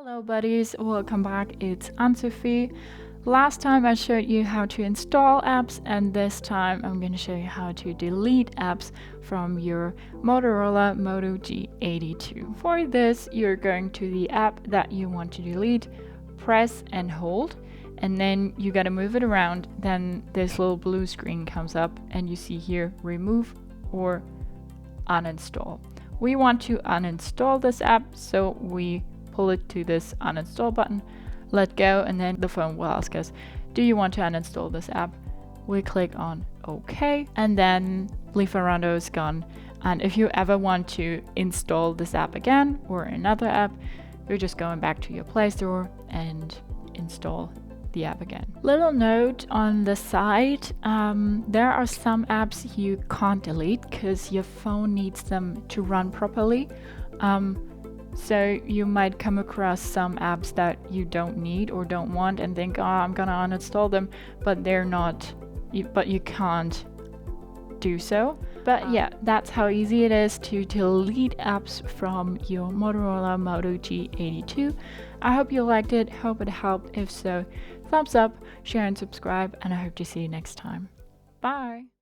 Hello buddies, welcome back. It's Anne-Sophie. Last time I showed you how to install apps, and this time I'm going to show you how to delete apps from your Motorola Moto G82. For this, you're going to the app that you want to delete, press and hold, and then you got to move it around. Then this little blue screen comes up and you see here remove or uninstall. We want to uninstall this app, so we pull it to this uninstall button, let go, and then the phone will ask us, do you want to uninstall this app? We click on OK, and then Blifarando is gone. And if you ever want to install this app again or another app, you're just going back to your Play Store and install the app again. Little note on the side, there are some apps you can't delete because your phone needs them to run properly. So you might come across some apps that you don't need or don't want and think, oh, I'm gonna uninstall them, but they're not, but you can't do so. But yeah, that's how easy it is to delete apps from your Motorola Moto G82. I hope you liked it, hope it helped. If so, thumbs up, share and subscribe, and I hope to see you next time. Bye!